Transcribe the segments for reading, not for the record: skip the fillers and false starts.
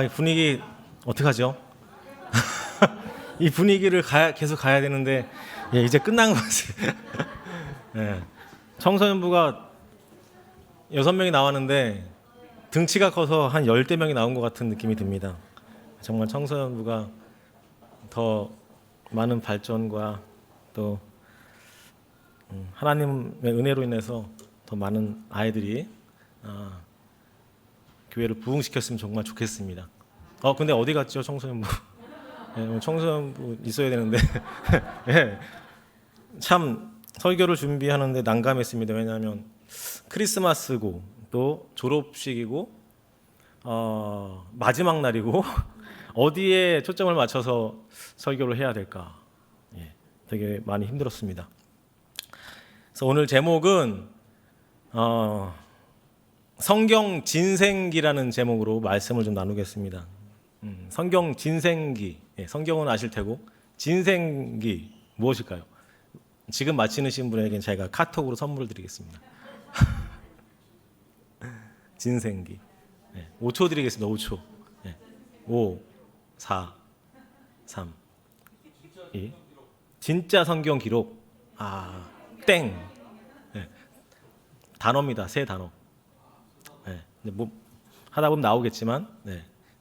이 분위기 어떡하죠? 이 분위기를 계속 가야 되는데 이제 끝난 것 같아요. 예, 청소년부가 6명이 나왔는데 등치가 커서 한 10대 명이 나온 것 같은 느낌이 듭니다. 정말 청소년부가 더 많은 발전과 또 하나님의 은혜로 인해서 더 많은 아이들이 교회를 부흥시켰으면 정말 좋겠습니다. 근데 어디 갔죠, 청소년부? 청소년부 있어야 되는데 예, 참 설교를 준비하는데 난감했습니다. 왜냐하면 크리스마스고 또 졸업식이고 마지막 날이고 어디에 초점을 맞춰서 설교를 해야 될까? 되게 많이 힘들었습니다. 그래서 오늘 제목은 성경 진생기라는 제목으로 말씀을 좀 나누겠습니다. 성경 진생기, 성경은 아실 테고 진생기 무엇일까요? 지금 맞히신 분에게는 제가 카톡으로 선물을 드리겠습니다. 진생기. 5초 드리겠습니다. 5초. 5, 4, 3, 2. 진짜 성경 기록. 땡. 단어입니다. 세 단어. 뭐 하다 보면 나오겠지만,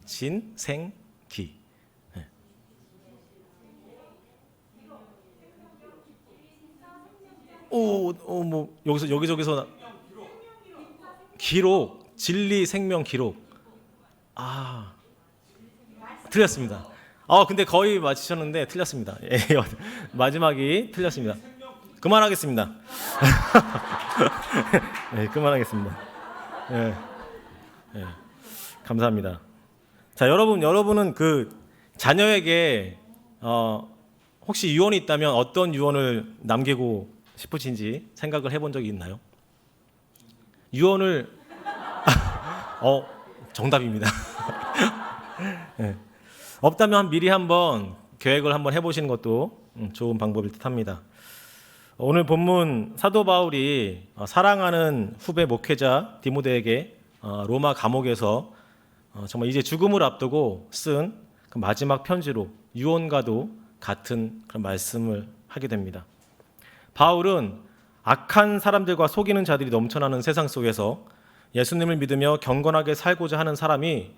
진생기. 뭐 여기저기서 기록, 진리, 생명, 기록. 틀렸습니다. 근데 거의 맞히셨는데 틀렸습니다. 마지막이 틀렸습니다. 그만하겠습니다. 그만하겠습니다. 감사합니다. 자, 여러분은 그 자녀에게 혹시 유언이 있다면 어떤 유언을 남기고 싶으신지 생각을 해본 적이 있나요? 유언을 정답입니다. 없다면 미리 한번 계획을 한번 해보시는 것도 좋은 방법일 듯합니다. 오늘 본문 사도 바울이 사랑하는 후배 목회자 디모데에게 로마 감옥에서 정말 이제 죽음을 앞두고 쓴 그 마지막 편지로 유언과도 같은 그런 말씀을 하게 됩니다. 바울은 악한 사람들과 속이는 자들이 넘쳐나는 세상 속에서 예수님을 믿으며 경건하게 살고자 하는 사람이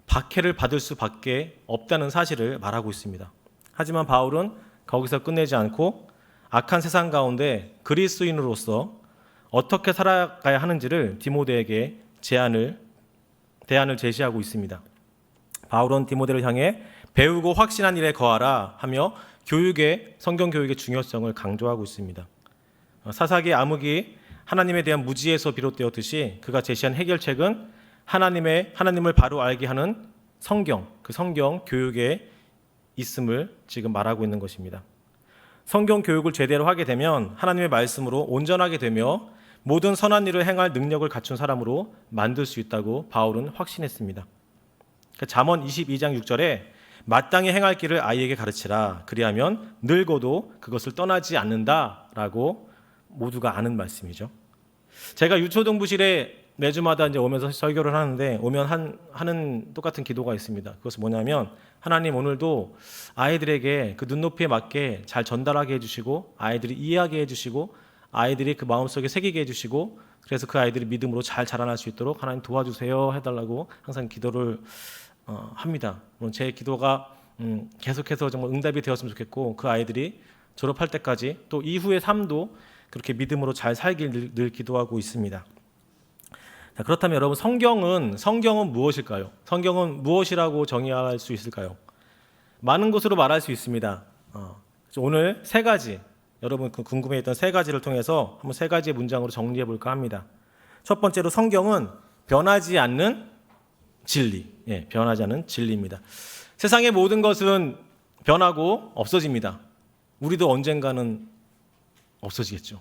박해를 받을 수밖에 없다는 사실을 말하고 있습니다. 하지만 바울은 거기서 끝내지 않고 악한 세상 가운데 그리스도인으로서 어떻게 살아가야 하는지를 디모데에게 대안을 제시하고 있습니다. 바울은 디모데를 향해 배우고 확신한 일에 거하라 하며 성경 교육의 중요성을 강조하고 있습니다. 사사기 암흑이 하나님에 대한 무지에서 비롯되었듯이 그가 제시한 해결책은 하나님을 바로 알게 하는 그 성경 교육에 있음을 지금 말하고 있는 것입니다. 성경 교육을 제대로 하게 되면 하나님의 말씀으로 온전하게 되며 모든 선한 일을 행할 능력을 갖춘 사람으로 만들 수 있다고 바울은 확신했습니다. 잠언 22장 6절에 마땅히 행할 길을 아이에게 가르치라. 그리하면 늙어도 그것을 떠나지 않는다라고 모두가 아는 말씀이죠. 제가 유초동부실에 매주마다 이제 오면서 설교를 하는데 하는 똑같은 기도가 있습니다. 그것은 뭐냐면 하나님 오늘도 아이들에게 그 눈높이에 맞게 잘 전달하게 해주시고 아이들이 이해하게 해주시고 아이들이 그 마음속에 새기게 해주시고 그래서 그 아이들이 믿음으로 잘 자라날 수 있도록 하나님 도와주세요 해달라고 항상 기도를 합니다. 물론 제 기도가 계속해서 정말 응답이 되었으면 좋겠고 그 아이들이 졸업할 때까지 또 이후의 삶도 그렇게 믿음으로 잘 살길 늘 기도하고 있습니다. 자, 그렇다면 여러분 성경은 무엇일까요? 성경은 무엇이라고 정의할 수 있을까요? 많은 것으로 말할 수 있습니다. 오늘 세 가지 여러분 궁금해했던 세 가지를 통해서 한번 세 가지의 문장으로 정리해 볼까 합니다. 첫 번째로 성경은 변하지 않는 진리, 변하지 않는 진리입니다. 세상의 모든 것은 변하고 없어집니다. 우리도 언젠가는 없어지겠죠.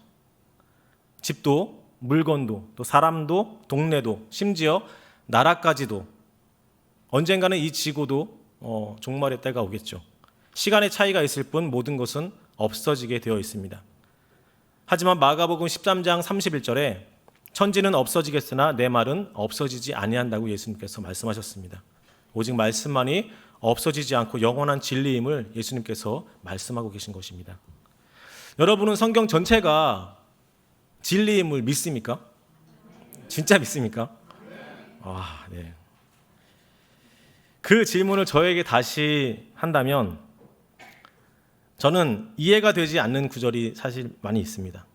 집도, 물건도, 또 사람도, 동네도, 심지어 나라까지도 언젠가는 이 지구도 종말의 때가 오겠죠. 시간의 차이가 있을 뿐 모든 것은 없어지게 되어 있습니다. 하지만 마가복음 13장 31절에 천지는 없어지겠으나 내 말은 없어지지 아니한다고 예수님께서 말씀하셨습니다. 오직 말씀만이 없어지지 않고 영원한 진리임을 예수님께서 말씀하고 계신 것입니다. 여러분은 성경 전체가 진리임을 믿습니까? 진짜 믿습니까? 네. 그 질문을 저에게 다시 한다면 저는 이해가 되지 않는 구절이 사실 많이 있습니다.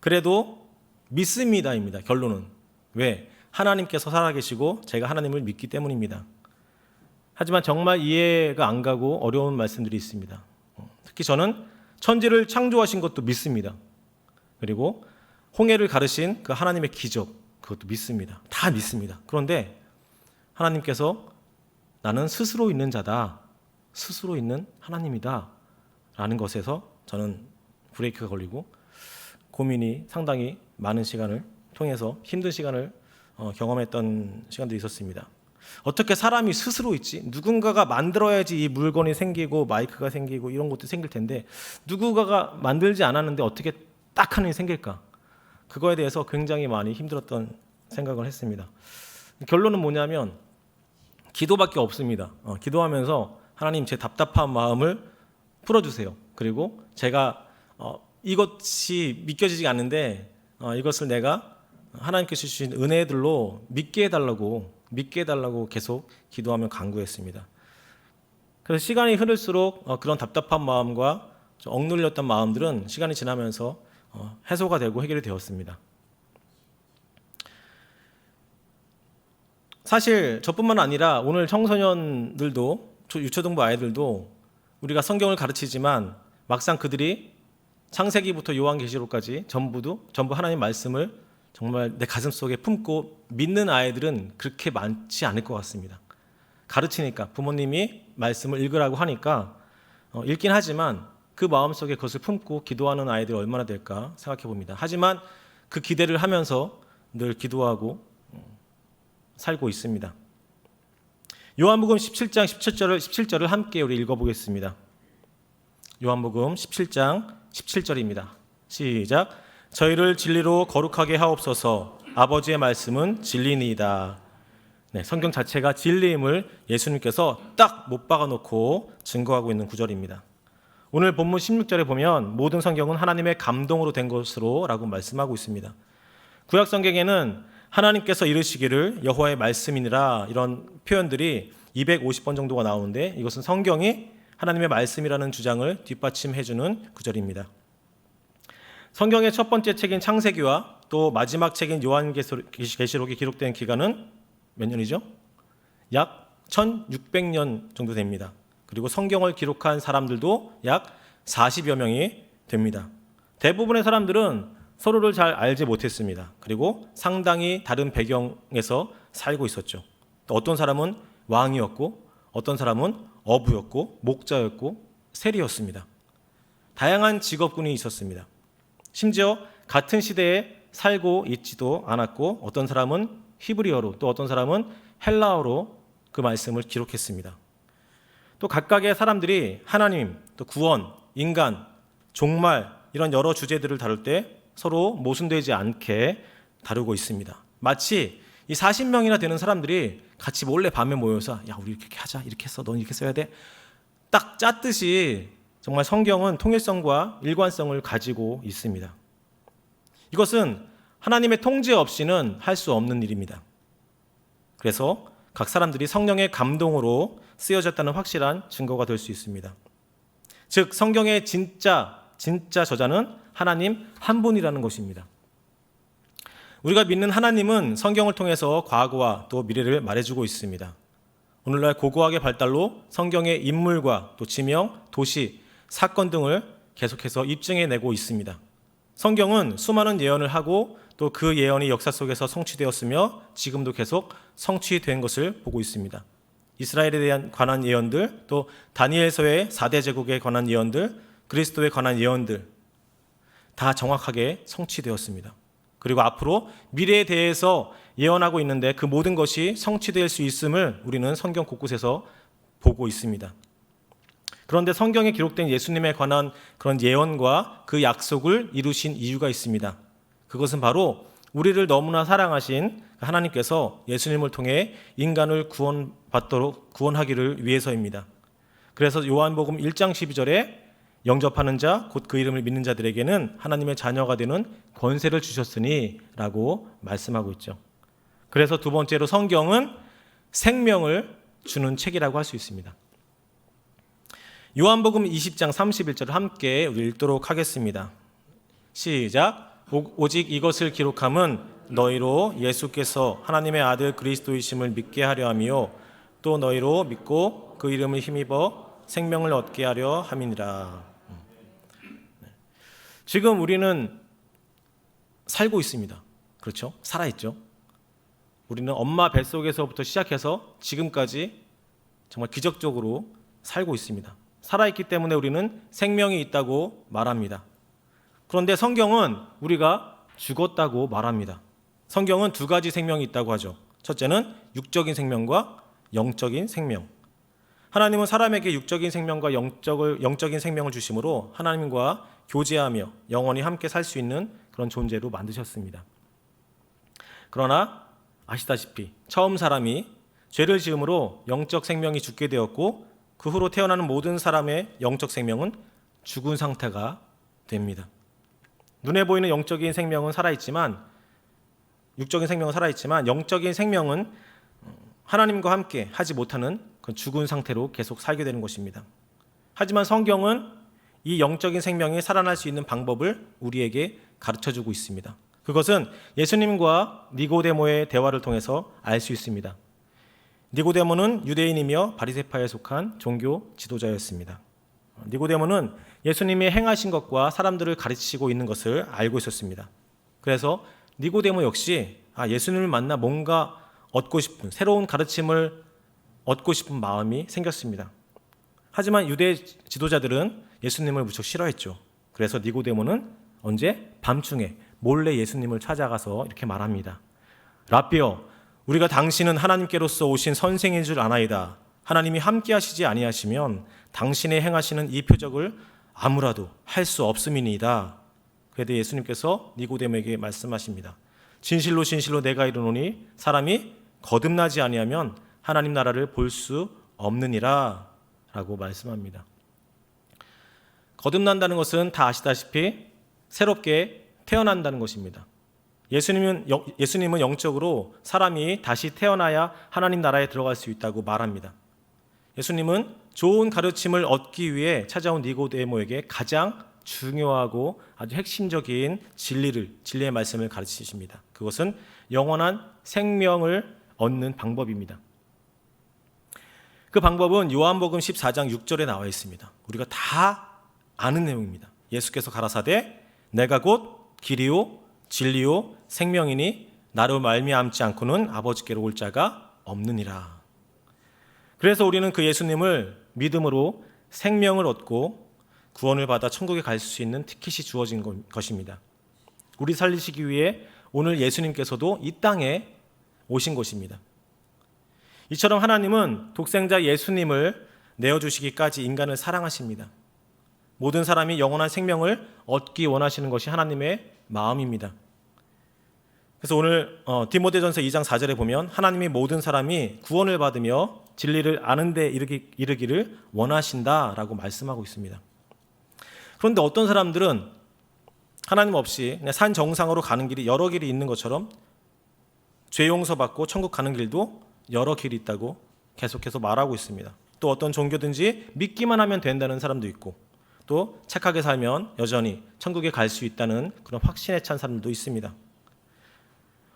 그래도 믿습니다입니다. 결론은. 왜? 하나님께서 살아계시고 제가 하나님을 믿기 때문입니다. 하지만 정말 이해가 안 가고 어려운 말씀들이 있습니다. 특히 저는 천지를 창조하신 것도 믿습니다. 그리고 홍해를 가르신 그 하나님의 기적, 그것도 믿습니다. 다 믿습니다. 그런데 하나님께서 나는 스스로 있는 자다, 스스로 있는 하나님이다 라는 것에서 저는 브레이크가 걸리고 고민이 상당히 많은 시간을 통해서 힘든 시간을 경험했던 시간들이 있었습니다. 어떻게 사람이 스스로 있지? 누군가가 만들어야지 이 물건이 생기고 마이크가 생기고 이런 것도 생길 텐데 누군가가 만들지 않았는데 어떻게 딱 하는 일이 생길까? 그거에 대해서 굉장히 많이 힘들었던 생각을 했습니다. 결론은 뭐냐면 기도밖에 없습니다. 기도하면서 하나님 제 답답한 마음을 풀어주세요. 그리고 제가 이것이 믿겨지지 않는데 이것을 내가 하나님께서 주신 은혜들로 믿게 해달라고 계속 기도하며 간구했습니다. 그래서 시간이 흐를수록 그런 답답한 마음과 억눌렸던 마음들은 시간이 지나면서 해소가 되고 해결이 되었습니다. 사실 저뿐만 아니라 오늘 청소년들도 유초등부 아이들도 우리가 성경을 가르치지만 막상 그들이 창세기부터 요한계시록까지 전부 하나님의 말씀을 정말 내 가슴속에 품고 믿는 아이들은 그렇게 많지 않을 것 같습니다. 가르치니까 부모님이 말씀을 읽으라고 하니까 읽긴 하지만 그 마음속에 그것을 품고 기도하는 아이들이 얼마나 될까 생각해 봅니다. 하지만 그 기대를 하면서 늘 기도하고 살고 있습니다. 요한복음 17장 17절을 함께 우리 읽어보겠습니다. 요한복음 17장 17절입니다. 시작. 저희를 진리로 거룩하게 하옵소서. 아버지의 말씀은 진리니이다. 네, 성경 자체가 진리임을 예수님께서 딱 못 박아놓고 증거하고 있는 구절입니다. 오늘 본문 16절에 보면 모든 성경은 하나님의 감동으로 된 것으로 라고 말씀하고 있습니다. 구약 성경에는 하나님께서 이르시기를 여호와의 말씀이니라 이런 표현들이 250번 정도가 나오는데 이것은 성경이 하나님의 말씀이라는 주장을 뒷받침해주는 구절입니다. 성경의 첫 번째 책인 창세기와 또 마지막 책인 요한계시록이 기록된 기간은 몇 년이죠? 약 1600년 정도 됩니다. 그리고 성경을 기록한 사람들도 약 40여 명이 됩니다. 대부분의 사람들은 서로를 잘 알지 못했습니다. 그리고 상당히 다른 배경에서 살고 있었죠. 또 어떤 사람은 왕이었고 어떤 사람은 어부였고 목자였고 세리였습니다. 다양한 직업군이 있었습니다. 심지어 같은 시대에 살고 있지도 않았고 어떤 사람은 히브리어로 또 어떤 사람은 헬라어로 그 말씀을 기록했습니다. 또 각각의 사람들이 하나님, 또 구원, 인간, 종말 이런 여러 주제들을 다룰 때 서로 모순되지 않게 다루고 있습니다. 마치 이 40명이나 되는 사람들이 같이 몰래 밤에 모여서 야 우리 이렇게 하자, 이렇게 했어, 넌 이렇게 써야 돼 딱 짰듯이 정말 성경은 통일성과 일관성을 가지고 있습니다. 이것은 하나님의 통제 없이는 할 수 없는 일입니다. 그래서 각 사람들이 성령의 감동으로 쓰여졌다는 확실한 증거가 될 수 있습니다. 즉 성경의 진짜 저자는 하나님 한 분이라는 것입니다. 우리가 믿는 하나님은 성경을 통해서 과거와 또 미래를 말해주고 있습니다. 오늘날 고고학의 발달로 성경의 인물과 또 지명, 도시, 사건 등을 계속해서 입증해내고 있습니다. 성경은 수많은 예언을 하고 또 그 예언이 역사 속에서 성취되었으며 지금도 계속 성취된 것을 보고 있습니다. 이스라엘에 관한 예언들, 또 다니엘서의 4대 제국에 관한 예언들, 그리스도에 관한 예언들 다 정확하게 성취되었습니다. 그리고 앞으로 미래에 대해서 예언하고 있는데 그 모든 것이 성취될 수 있음을 우리는 성경 곳곳에서 보고 있습니다. 그런데 성경에 기록된 예수님에 관한 그런 예언과 그 약속을 이루신 이유가 있습니다. 그것은 바로 우리를 너무나 사랑하신 하나님께서 예수님을 통해 인간을 구원하기를 위해서입니다. 그래서 요한복음 1장 12절에 영접하는 자, 곧 그 이름을 믿는 자들에게는 하나님의 자녀가 되는 권세를 주셨으니 라고 말씀하고 있죠. 그래서 두 번째로 성경은 생명을 주는 책이라고 할 수 있습니다. 요한복음 20장 31절을 함께 읽도록 하겠습니다. 시작. 오직 이것을 기록함은 너희로 예수께서 하나님의 아들 그리스도이심을 믿게 하려 함이요 또 너희로 믿고 그 이름을 힘입어 생명을 얻게 하려 함이니라. 지금 우리는 살고 있습니다. 그렇죠? 살아있죠. 우리는 엄마 뱃속에서부터 시작해서 지금까지 정말 기적적으로 살고 있습니다. 살아있기 때문에 우리는 생명이 있다고 말합니다. 그런데 성경은 우리가 죽었다고 말합니다. 성경은 두 가지 생명이 있다고 하죠. 첫째는 육적인 생명과 영적인 생명. 하나님은 사람에게 육적인 생명과 영적인 생명을 주심으로 하나님과 교제하며 영원히 함께 살 수 있는 그런 존재로 만드셨습니다. 그러나 아시다시피 처음 사람이 죄를 지음으로 영적 생명이 죽게 되었고 그 후로 태어나는 모든 사람의 영적 생명은 죽은 상태가 됩니다. 눈에 보이는 영적인 생명은 살아있지만 육적인 생명은 살아있지만 영적인 생명은 하나님과 함께 하지 못하는 그 죽은 상태로 계속 살게 되는 것입니다. 하지만 성경은 이 영적인 생명이 살아날 수 있는 방법을 우리에게 가르쳐주고 있습니다. 그것은 예수님과 니고데모의 대화를 통해서 알 수 있습니다. 니고데모는 유대인이며 바리새파에 속한 종교 지도자였습니다. 니고데모는 예수님이 행하신 것과 사람들을 가르치고 있는 것을 알고 있었습니다. 그래서 니고데모 역시 예수님을 만나 뭔가 얻고 싶은 새로운 가르침을 얻고 싶은 마음이 생겼습니다. 하지만 유대 지도자들은 예수님을 무척 싫어했죠. 그래서 니고데모는 언제? 밤중에 몰래 예수님을 찾아가서 이렇게 말합니다. 라삐여, 우리가 당신은 하나님께로서 오신 선생인 줄 아나이다. 하나님이 함께 하시지 아니하시면 당신의 행하시는 이 표적을 아무라도 할 수 없음이니이다. 그에 대해 예수님께서 니고데모에게 말씀하십니다. 진실로 진실로 내가 이르노니 사람이 거듭나지 아니하면 하나님 나라를 볼 수 없느니라 라고 말씀합니다. 거듭난다는 것은 다 아시다시피 새롭게 태어난다는 것입니다. 예수님은 영적으로 사람이 다시 태어나야 하나님 나라에 들어갈 수 있다고 말합니다. 예수님은 좋은 가르침을 얻기 위해 찾아온 니고데모에게 가장 중요하고 아주 핵심적인 진리의 말씀을 가르치십니다. 그것은 영원한 생명을 얻는 방법입니다. 그 방법은 요한복음 14장 6절에 나와 있습니다. 우리가 다 아는 내용입니다. 예수께서 가라사대 내가 곧 길이요 진리요 생명이니 나로 말미암지 않고는 아버지께로 올 자가 없느니라. 그래서 우리는 그 예수님을 믿음으로 생명을 얻고 구원을 받아 천국에 갈 수 있는 티켓이 주어진 것입니다. 우리 살리시기 위해 오늘 예수님께서도 이 땅에 오신 것입니다. 이처럼 하나님은 독생자 예수님을 내어주시기까지 인간을 사랑하십니다. 모든 사람이 영원한 생명을 얻기 원하시는 것이 하나님의 마음입니다. 그래서 오늘 디모데전서 2장 4절에 보면 하나님이 모든 사람이 구원을 받으며 진리를 아는 데 이르기를 원하신다라고 말씀하고 있습니다. 그런데 어떤 사람들은 하나님 없이 그냥 산 정상으로 가는 길이 여러 길이 있는 것처럼 죄 용서받고 천국 가는 길도 여러 길이 있다고 계속해서 말하고 있습니다. 또 어떤 종교든지 믿기만 하면 된다는 사람도 있고 또 착하게 살면 여전히 천국에 갈 수 있다는 그런 확신에 찬 사람도 있습니다.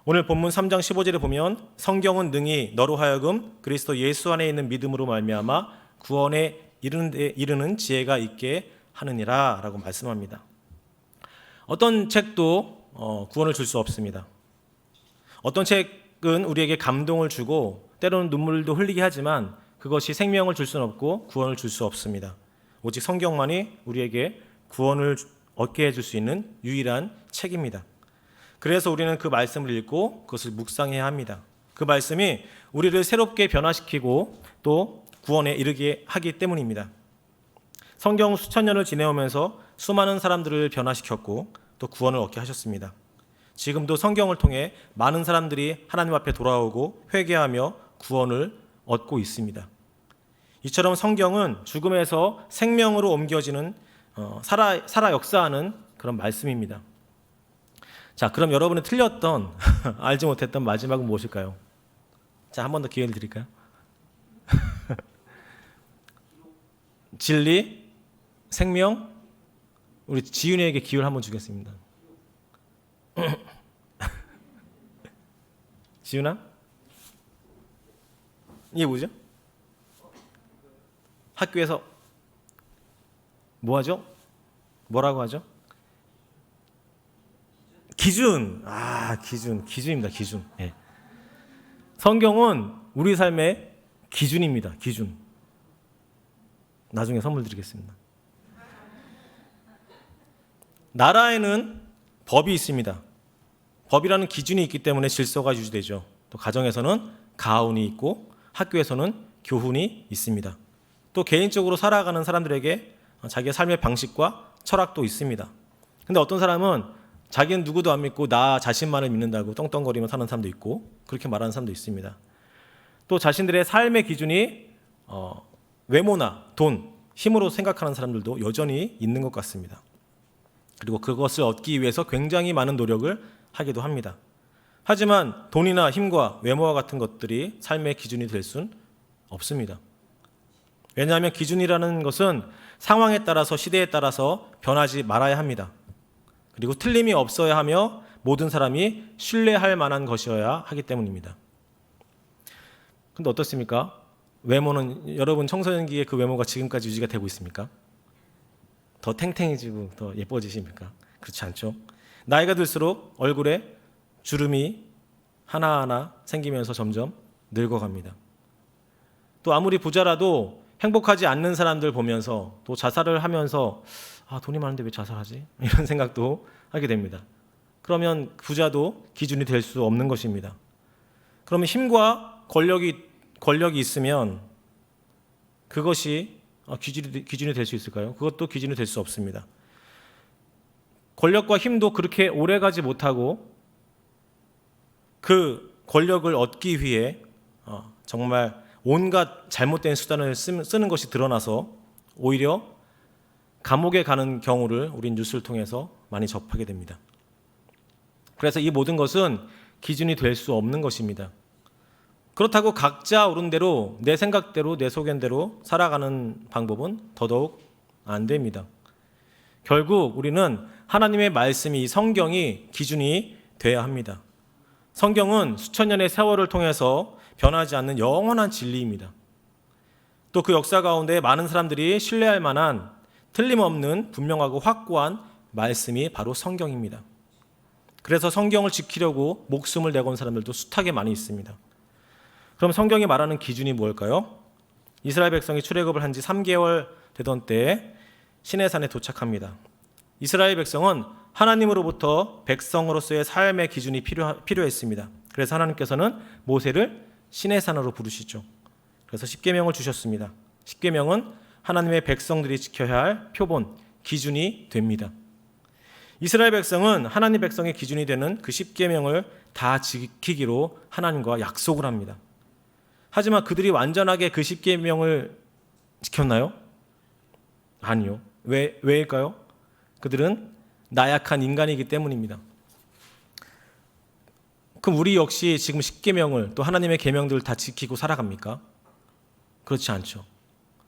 오늘 본문 3장 15절에 보면 성경은 능히 너로 하여금 그리스도 예수 안에 있는 믿음으로 말미암아 구원에 이르는 지혜가 있게 하느니라 라고 말씀합니다. 어떤 책도 구원을 줄 수 없습니다. 어떤 책은 우리에게 감동을 주고 때로는 눈물도 흘리게 하지만 그것이 생명을 줄 수는 없고 구원을 줄 수 없습니다. 오직 성경만이 우리에게 구원을 얻게 해줄 수 있는 유일한 책입니다. 그래서 우리는 그 말씀을 읽고 그것을 묵상해야 합니다. 그 말씀이 우리를 새롭게 변화시키고 또 구원에 이르게 하기 때문입니다. 성경 수천 년을 지내오면서 수많은 사람들을 변화시켰고 또 구원을 얻게 하셨습니다. 지금도 성경을 통해 많은 사람들이 하나님 앞에 돌아오고 회개하며 구원을 얻고 있습니다. 이처럼 성경은 죽음에서 생명으로 옮겨지는 살아 역사하는 그런 말씀입니다. 자, 그럼 여러분이 틀렸던 알지 못했던 마지막은 무엇일까요? 자, 한 번 더 기회를 드릴까요? 진리, 생명. 우리 지윤이에게 기회를 한번 주겠습니다. 지윤아? 이게 뭐죠? 학교에서 뭐 하죠? 뭐라고 하죠? 기준. 기준입니다. 기준. 예. 성경은 우리 삶의 기준입니다. 기준. 나중에 선물 드리겠습니다. 나라에는 법이 있습니다. 법이라는 기준이 있기 때문에 질서가 유지되죠. 또 가정에서는 가훈이 있고 학교에서는 교훈이 있습니다. 또 개인적으로 살아가는 사람들에게 자기의 삶의 방식과 철학도 있습니다. 근데 어떤 사람은 자기는 누구도 안 믿고 나 자신만을 믿는다고 떵떵거리며 사는 사람도 있고 그렇게 말하는 사람도 있습니다. 또 자신들의 삶의 기준이 외모나 돈, 힘으로 생각하는 사람들도 여전히 있는 것 같습니다. 그리고 그것을 얻기 위해서 굉장히 많은 노력을 하기도 합니다. 하지만 돈이나 힘과 외모와 같은 것들이 삶의 기준이 될 수는 없습니다. 왜냐하면 기준이라는 것은 상황에 따라서 시대에 따라서 변하지 말아야 합니다. 그리고 틀림이 없어야 하며 모든 사람이 신뢰할 만한 것이어야 하기 때문입니다. 근데 어떻습니까? 외모는 여러분 청소년기에 그 외모가 지금까지 유지가 되고 있습니까? 더 탱탱해지고 더 예뻐지십니까? 그렇지 않죠. 나이가 들수록 얼굴에 주름이 하나하나 생기면서 점점 늙어갑니다. 또 아무리 부자라도 행복하지 않는 사람들 보면서 또 자살을 하면서 돈이 많은데 왜 자살하지? 이런 생각도 하게 됩니다. 그러면 부자도 기준이 될 수 없는 것입니다. 그러면 힘과 권력이 있으면 그것이 기준이 될 수 있을까요? 그것도 기준이 될 수 없습니다. 권력과 힘도 그렇게 오래가지 못하고 그 권력을 얻기 위해 정말 온갖 잘못된 수단을 쓰는 것이 드러나서 오히려 감옥에 가는 경우를 우린 뉴스를 통해서 많이 접하게 됩니다. 그래서 이 모든 것은 기준이 될 수 없는 것입니다. 그렇다고 각자 옳은 대로 내 생각대로 내 소견대로 살아가는 방법은 더더욱 안 됩니다. 결국 우리는 하나님의 말씀이 성경이 기준이 돼야 합니다. 성경은 수천 년의 세월을 통해서 변하지 않는 영원한 진리입니다. 또 그 역사 가운데 많은 사람들이 신뢰할 만한 틀림없는 분명하고 확고한 말씀이 바로 성경입니다. 그래서 성경을 지키려고 목숨을 내건 사람들도 숱하게 많이 있습니다. 그럼 성경이 말하는 기준이 무엇일까요? 이스라엘 백성이 출애굽을 한 지 3개월 되던 때에 시내산에 도착합니다. 이스라엘 백성은 하나님으로부터 백성으로서의 삶의 기준이 필요했습니다. 그래서 하나님께서는 모세를 시내산으로 부르시죠. 그래서 십계명을 주셨습니다. 십계명은 하나님의 백성들이 지켜야 할 표본, 기준이 됩니다. 이스라엘 백성은 하나님 백성의 기준이 되는 그 십계명을 다 지키기로 하나님과 약속을 합니다. 하지만 그들이 완전하게 그 십계명을 지켰나요? 아니요. 왜일까요? 그들은 나약한 인간이기 때문입니다. 그럼 우리 역시 지금 십계명을 또 하나님의 계명들을 다 지키고 살아갑니까? 그렇지 않죠.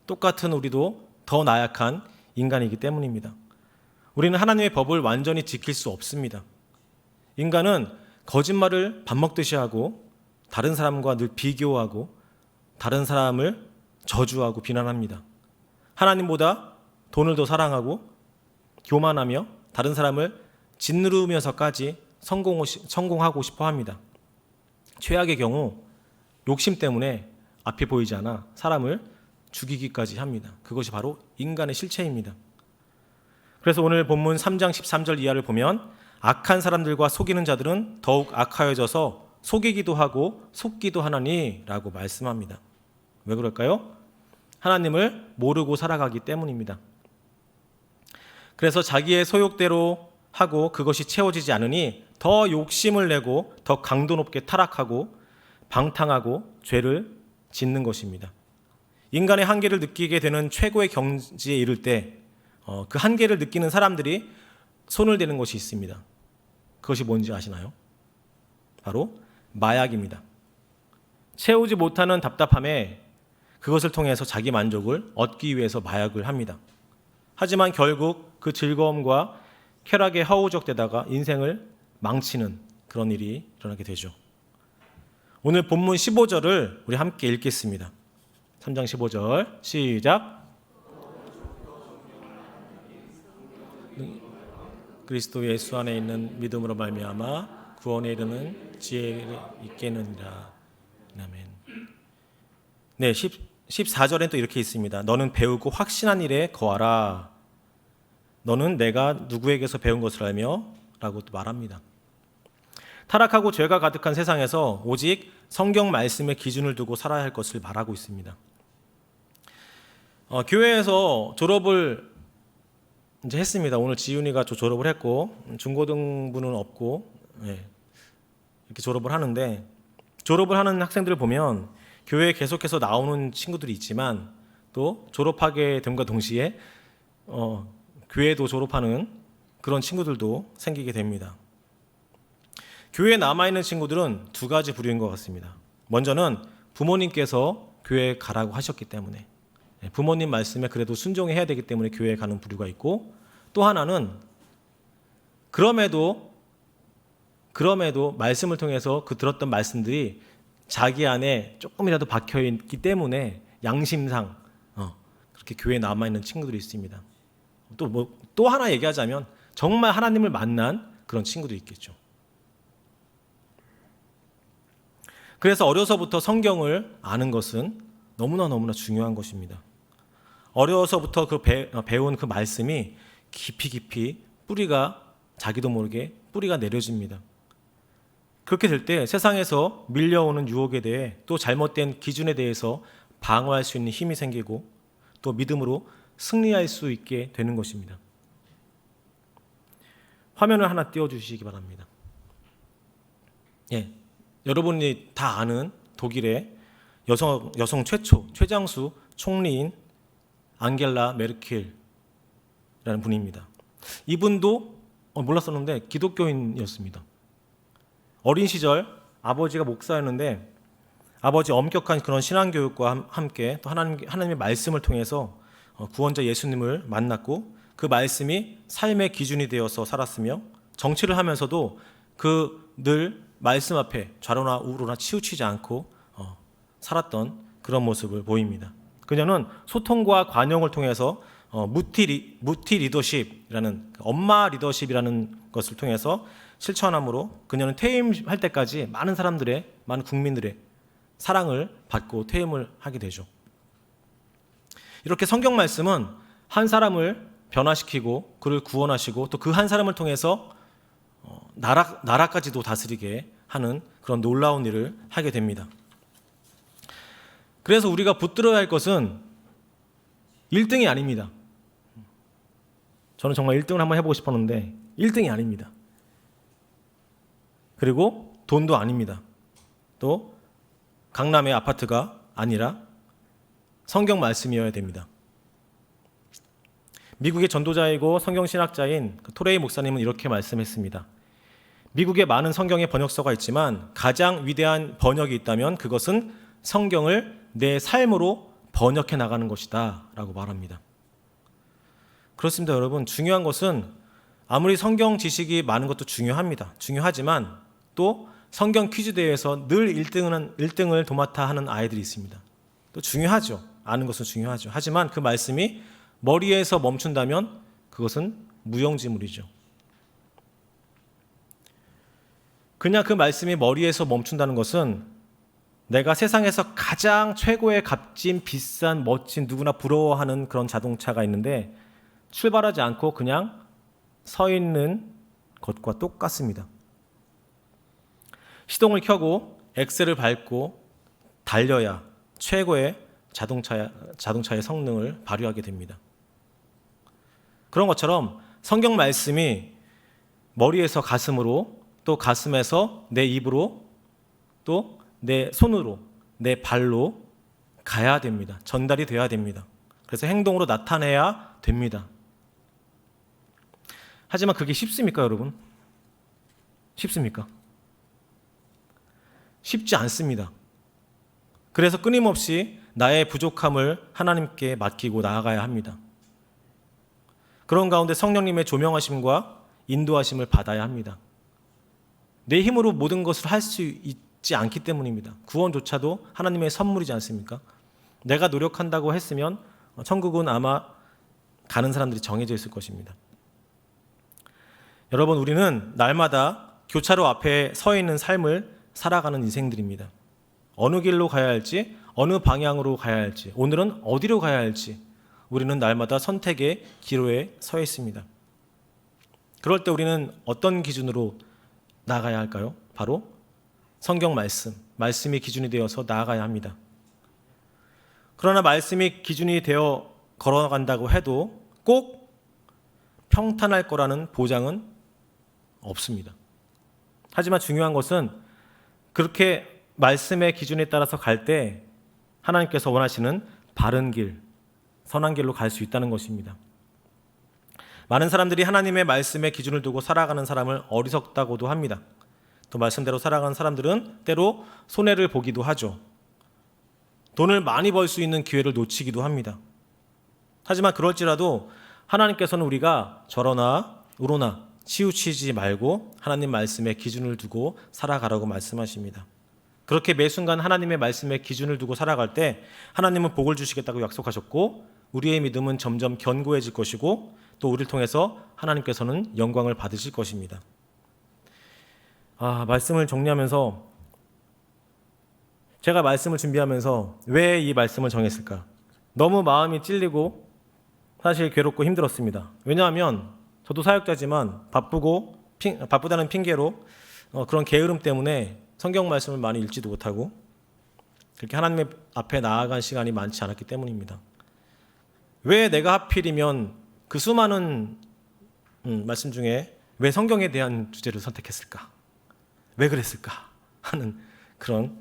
똑같은 우리도 더 나약한 인간이기 때문입니다. 우리는 하나님의 법을 완전히 지킬 수 없습니다. 인간은 거짓말을 밥 먹듯이 하고 다른 사람과 늘 비교하고 다른 사람을 저주하고 비난합니다. 하나님보다 돈을 더 사랑하고 교만하며 다른 사람을 짓누르면서까지 성공하고 싶어 합니다. 최악의 경우 욕심 때문에 앞이 보이지 않아 사람을 죽이기까지 합니다. 그것이 바로 인간의 실체입니다. 그래서 오늘 본문 3장 13절 이하를 보면 악한 사람들과 속이는 자들은 더욱 악하여져서 속이기도 하고 속기도 하나니 라고 말씀합니다. 왜 그럴까요? 하나님을 모르고 살아가기 때문입니다. 그래서 자기의 소욕대로 하고 그것이 채워지지 않으니 더 욕심을 내고 더 강도 높게 타락하고 방탕하고 죄를 짓는 것입니다. 인간의 한계를 느끼게 되는 최고의 경지에 이를 때 그 한계를 느끼는 사람들이 손을 대는 것이 있습니다. 그것이 뭔지 아시나요? 바로 마약입니다. 채우지 못하는 답답함에 그것을 통해서 자기 만족을 얻기 위해서 마약을 합니다. 하지만 결국 그 즐거움과 쾌락에 허우적대다가 인생을 망치는 그런 일이 일어나게 되죠. 오늘 본문 15절을 우리 함께 읽겠습니다. 3장 15절 시작. 그리스도 예수 안에 있는 믿음으로 말미암아 구원에 이르는 지혜를 있겠느니라. 아멘. 네, 14절엔 또 이렇게 있습니다. 너는 배우고 확신한 일에 거하라. 너는 내가 누구에게서 배운 것을 알며 라고 또 말합니다. 타락하고 죄가 가득한 세상에서 오직 성경 말씀의 기준을 두고 살아야 할 것을 말하고 있습니다. 교회에서 졸업을 이제 했습니다. 오늘 지윤이가 졸업을 했고 중고등부는 없고 이렇게 졸업을 하는데, 졸업을 하는 학생들을 보면 교회에 계속해서 나오는 친구들이 있지만 또 졸업하게 됨과 동시에 교회도 졸업하는 그런 친구들도 생기게 됩니다. 교회에 남아있는 친구들은 두 가지 부류인 것 같습니다. 먼저는 부모님께서 교회에 가라고 하셨기 때문에 부모님 말씀에 그래도 순종해야 되기 때문에 교회에 가는 부류가 있고, 또 하나는 그럼에도 말씀을 통해서 그 들었던 말씀들이 자기 안에 조금이라도 박혀있기 때문에 양심상 그렇게 교회에 남아있는 친구들이 있습니다. 또 하나 얘기하자면 정말 하나님을 만난 그런 친구도 있겠죠. 그래서 어려서부터 성경을 아는 것은 너무나 중요한 것입니다. 어려서부터 배운 그 말씀이 깊이 자기도 모르게 뿌리가 내려집니다. 그렇게 될 때 세상에서 밀려오는 유혹에 대해 또 잘못된 기준에 대해서 방어할 수 있는 힘이 생기고 또 믿음으로 승리할 수 있게 되는 것입니다. 화면을 하나 띄워주시기 바랍니다. 여러분이 다 아는 독일의 여성 최장수 총리인 앙겔라 메르켈이라는 분입니다. 이분도 몰랐었는데 기독교인이었습니다. 어린 시절 아버지가 목사였는데 아버지 엄격한 그런 신앙교육과 함께 또 하나님의 말씀을 통해서 구원자 예수님을 만났고 그 말씀이 삶의 기준이 되어서 살았으며 정치를 하면서도 늘 말씀 앞에 좌로나 우로나 치우치지 않고 살았던 그런 모습을 보입니다. 그녀는 소통과 관용을 통해서 무티 리더십이라는 엄마 리더십이라는 것을 통해서 실천함으로 그녀는 퇴임할 때까지 많은 국민들의 사랑을 받고 퇴임을 하게 되죠. 이렇게 성경 말씀은 한 사람을 변화시키고 그를 구원하시고 또 그 한 사람을 통해서 나라까지도 다스리게 하는 그런 놀라운 일을 하게 됩니다. 그래서 우리가 붙들어야 할 것은 1등이 아닙니다. 저는 정말 1등을 한번 해보고 싶었는데 1등이 아닙니다. 그리고 돈도 아닙니다. 또 강남의 아파트가 아니라 성경 말씀이어야 됩니다. 미국의 전도자이고 성경신학자인 토레이 목사님은 이렇게 말씀했습니다. 미국에 많은 성경의 번역서가 있지만 가장 위대한 번역이 있다면 그것은 성경을 내 삶으로 번역해 나가는 것이다 라고 말합니다. 그렇습니다. 여러분, 중요한 것은 아무리 성경 지식이 많은 것도 중요합니다. 중요하지만 또 성경 퀴즈 대회에서 늘 1등을 도맡아 하는 아이들이 있습니다. 또 중요하죠. 아는 것은 중요하죠. 하지만 그 말씀이 머리에서 멈춘다면 그것은 무용지물이죠. 그냥 그 말씀이 머리에서 멈춘다는 것은 내가 세상에서 가장 최고의 값진 비싼 멋진 누구나 부러워하는 그런 자동차가 있는데 출발하지 않고 그냥 서 있는 것과 똑같습니다. 시동을 켜고 엑셀을 밟고 달려야 최고의 자동차의 성능을 발휘하게 됩니다. 그런 것처럼 성경 말씀이 머리에서 가슴으로 또 가슴에서 내 입으로 또 내 손으로 내 발로 가야 됩니다. 전달이 돼야 됩니다. 그래서 행동으로 나타내야 됩니다. 하지만 그게 쉽습니까, 여러분? 쉽습니까? 쉽지 않습니다. 그래서 끊임없이 나의 부족함을 하나님께 맡기고 나아가야 합니다. 그런 가운데 성령님의 조명하심과 인도하심을 받아야 합니다. 내 힘으로 모든 것을 할 수 있지 않기 때문입니다. 구원조차도 하나님의 선물이지 않습니까? 내가 노력한다고 했으면 천국은 아마 가는 사람들이 정해져 있을 것입니다. 여러분, 우리는 날마다 교차로 앞에 서 있는 삶을 살아가는 인생들입니다. 어느 길로 가야 할지, 어느 방향으로 가야 할지, 오늘은 어디로 가야 할지 우리는 날마다 선택의 기로에 서 있습니다. 그럴 때 우리는 어떤 기준으로 나아가야 할까요? 바로 성경 말씀이 기준이 되어서 나아가야 합니다. 그러나 말씀이 기준이 되어 걸어간다고 해도 꼭 평탄할 거라는 보장은 없습니다. 하지만 중요한 것은 그렇게 말씀의 기준에 따라서 갈 때 하나님께서 원하시는 바른 길, 선한 길로 갈 수 있다는 것입니다. 많은 사람들이 하나님의 말씀의 기준을 두고 살아가는 사람을 어리석다고도 합니다. 또 말씀대로 살아가는 사람들은 때로 손해를 보기도 하죠. 돈을 많이 벌 수 있는 기회를 놓치기도 합니다. 하지만 그럴지라도 하나님께서는 우리가 저러나 우러나 치우치지 말고 하나님 말씀의 기준을 두고 살아가라고 말씀하십니다. 그렇게 매 순간 하나님의 말씀의 기준을 두고 살아갈 때 하나님은 복을 주시겠다고 약속하셨고 우리의 믿음은 점점 견고해질 것이고 또 우리를 통해서 하나님께서는 영광을 받으실 것입니다. 말씀을 정리하면서 제가 말씀을 준비하면서 왜 이 말씀을 정했을까? 너무 마음이 찔리고 사실 괴롭고 힘들었습니다. 왜냐하면 저도 사역자지만 바쁘다는 핑계로 그런 게으름 때문에 성경 말씀을 많이 읽지도 못하고 그렇게 하나님 앞에 나아간 시간이 많지 않았기 때문입니다. 왜 내가 하필이면 그 수많은 말씀 중에 왜 성경에 대한 주제를 선택했을까? 왜 그랬을까? 하는 그런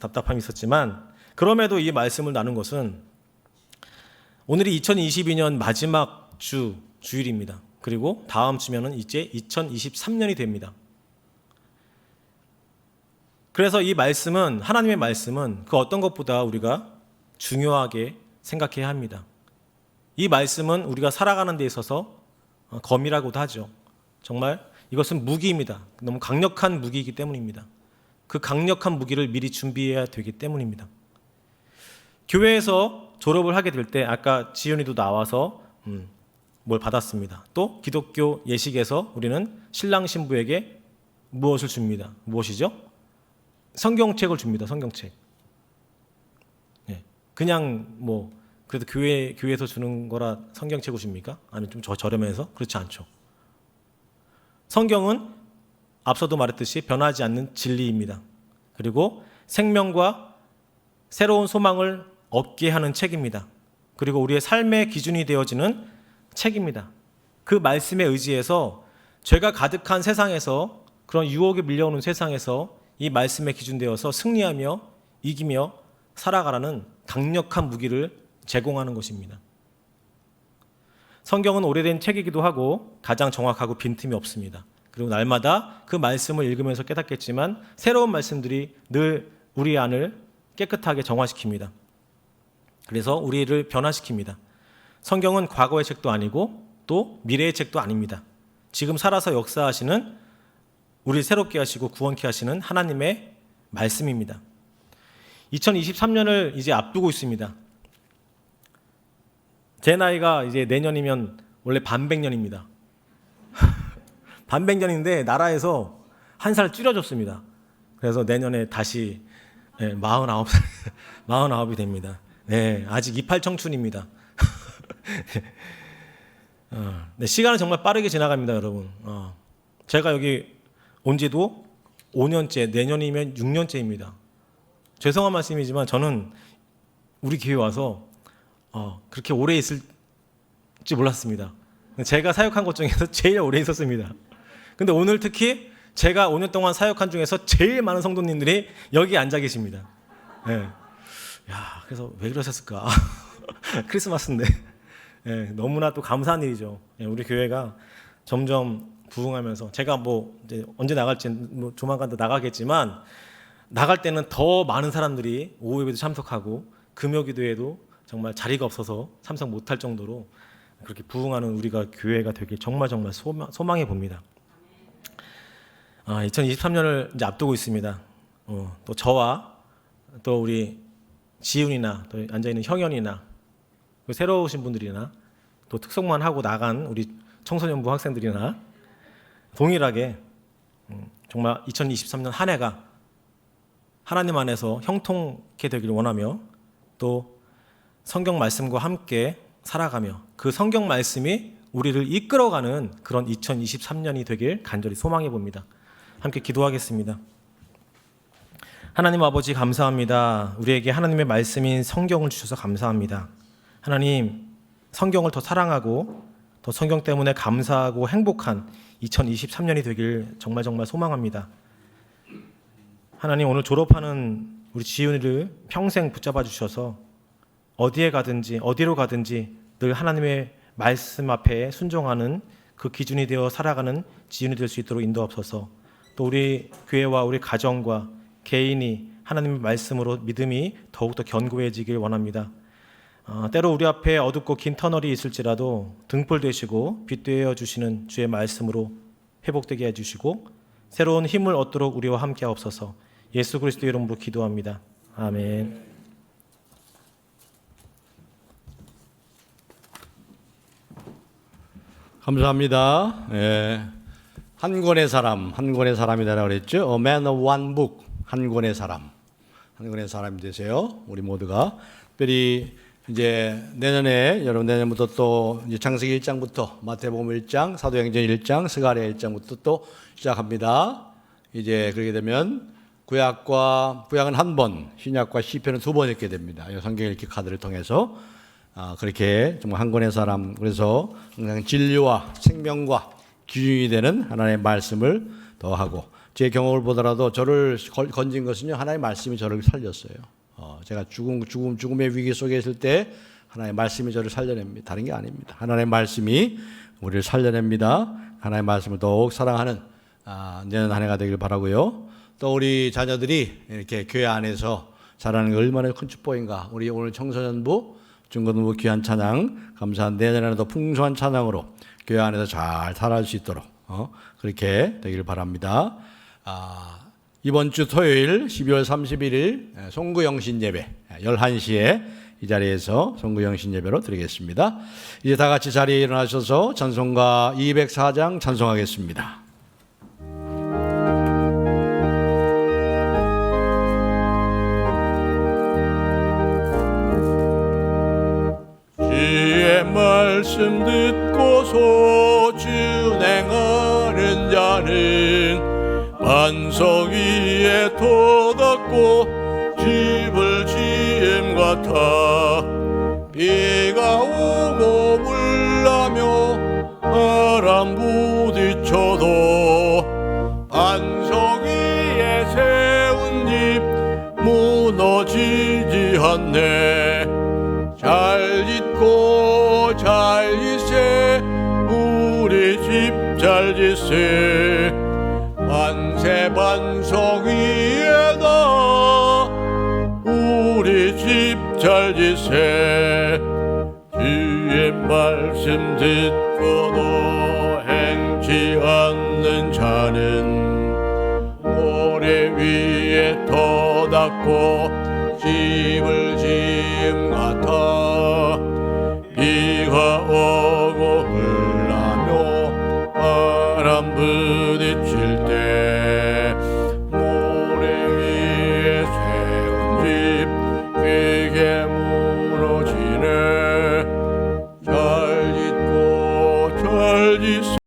답답함이 있었지만 그럼에도 이 말씀을 나눈 것은 오늘이 2022년 마지막 주일입니다. 그리고 다음 주면은 이제 2023년이 됩니다. 그래서 이 말씀은 하나님의 말씀은 그 어떤 것보다 우리가 중요하게 생각해야 합니다. 이 말씀은 우리가 살아가는 데 있어서 검이라고도 하죠. 정말 이것은 무기입니다. 너무 강력한 무기이기 때문입니다. 그 강력한 무기를 미리 준비해야 되기 때문입니다. 교회에서 졸업을 하게 될 때 아까 지윤이도 나와서 뭘 받았습니다. 또 기독교 예식에서 우리는 신랑 신부에게 무엇을 줍니다. 무엇이죠? 성경책을 줍니다. 성경책. 그냥 그래도 교회에서 주는 거라 성경책을 줍니까? 아니면 좀 저렴해서? 그렇지 않죠. 성경은 앞서도 말했듯이 변하지 않는 진리입니다. 그리고 생명과 새로운 소망을 얻게 하는 책입니다. 그리고 우리의 삶의 기준이 되어지는 책입니다. 그 말씀에 의지해서 죄가 가득한 세상에서 그런 유혹에 밀려오는 세상에서 이 말씀에 기준되어서 승리하며 이기며 살아가라는 강력한 무기를 제공하는 것입니다. 성경은 오래된 책이기도 하고 가장 정확하고 빈틈이 없습니다. 그리고 날마다 그 말씀을 읽으면서 깨닫겠지만 새로운 말씀들이 늘 우리 안을 깨끗하게 정화시킵니다. 그래서 우리를 변화시킵니다. 성경은 과거의 책도 아니고 또 미래의 책도 아닙니다. 지금 살아서 역사하시는 우리를 새롭게 하시고 구원케 하시는 하나님의 말씀입니다. 2023년을 이제 앞두고 있습니다. 제 나이가 이제 내년이면 원래 반백년입니다. 반백년인데 나라에서 한 살 줄여줬습니다. 그래서 내년에 다시 49이 됩니다. 아직 이팔 청춘입니다. 시간은 정말 빠르게 지나갑니다, 여러분. 제가 여기 온 지도 5년째, 내년이면 6년째입니다. 죄송한 말씀이지만 저는 우리 교회 와서 그렇게 오래 있을지 몰랐습니다. 제가 사역한 것 중에서 제일 오래 있었습니다. 근데 오늘 특히 제가 5년 동안 사역한 중에서 제일 많은 성도님들이 여기 앉아 계십니다. 예. 야, 그래서 왜 그러셨을까? 크리스마스인데. 예, 너무나 또 감사한 일이죠. 예, 우리 교회가 점점 부흥하면서 제가 뭐 이제 언제 나갈지 뭐 조만간 또 나가겠지만 나갈 때는 더 많은 사람들이 오후 예배도 참석하고 금요 기도에도 정말 자리가 없어서 참석 못할 정도로 그렇게 부흥하는 우리가 교회가 되길 정말 소망해 봅니다. 2023년을 이제 앞두고 있습니다. 또 저와 또 우리 지훈이나 또 앉아 있는 형연이나 새로 오신 분들이나 또 특성만 하고 나간 우리 청소년부 학생들이나 동일하게 정말 2023년 한 해가 하나님 안에서 형통케 되기를 원하며 또 성경 말씀과 함께 살아가며 그 성경 말씀이 우리를 이끌어가는 그런 2023년이 되길 간절히 소망해 봅니다. 함께 기도하겠습니다. 하나님 아버지 감사합니다. 우리에게 하나님의 말씀인 성경을 주셔서 감사합니다. 하나님, 성경을 더 사랑하고 더 성경 때문에 감사하고 행복한 2023년이 되길 정말 소망합니다. 하나님, 오늘 졸업하는 우리 지훈이를 평생 붙잡아 주셔서 어디에 가든지 어디로 가든지 늘 하나님의 말씀 앞에 순종하는 그 기준이 되어 살아가는 지훈이 될 수 있도록 인도하옵소서. 또 우리 교회와 우리 가정과 개인이 하나님의 말씀으로 믿음이 더욱더 견고해지길 원합니다. 때로 우리 앞에 어둡고 긴 터널이 있을지라도 등불 되시고 빛 되어 주시는 주의 말씀으로 회복되게 해주시고 새로운 힘을 얻도록 우리와 함께 하옵소서. 예수 그리스도 이름으로 기도합니다. 아멘. 감사합니다. 한 권의 사람이라고 그랬죠. A man of one book. 한 권의 사람이 되세요. 우리 모두가 특별히 이제 여러분 내년부터 또 이제 창세기 1장부터 마태복음 1장, 사도행전 1장, 스가랴 1장부터 또 시작합니다. 이제 그렇게 되면 구약은 한 번, 신약과 시편은 2번 읽게 됩니다. 성경 읽기 카드를 통해서 그렇게 정말 한 권의 사람, 그래서 항상 진리와 생명과 기준이 되는 하나님의 말씀을 더하고 제 경험을 보더라도 저를 건진 것은요 하나님의 말씀이 저를 살렸어요. 제가 죽음의 위기 속에 있을 때 하나님의 말씀이 저를 살려냅니다. 다른 게 아닙니다. 하나님의 말씀이 우리를 살려냅니다. 하나님의 말씀을 더욱 사랑하는 내년 한 해가 되길 바라고요. 또 우리 자녀들이 이렇게 교회 안에서 자라는 게 얼마나 큰 축복인가. 우리 오늘 청소년부, 중고등부 귀한 찬양 감사한 내년에는 더 풍성한 찬양으로 교회 안에서 잘 살아갈 수 있도록 그렇게 되길 바랍니다. 이번 주 토요일 12월 31일 송구영신 예배 11시에 이 자리에서 송구영신 예배로 드리겠습니다. 이제 다 같이 자리에 일어나셔서 찬송가 204장 찬송하겠습니다. 주의 말씀 듣고서 준행하는 자는 반석 위에 돋았고 집을 지음 같아 비가 오고 물나며 바람 부딪혀도 반석 위에 세운 집 무너지지 않네. 잘 짓고 잘 짓세 우리 집 잘 짓세 만세 반석 위에다 우리 집 잘 짓세. 주의 말씀 듣고도 행치 않는 자는 모래 위에 돋았고 집을 지음 같아 비가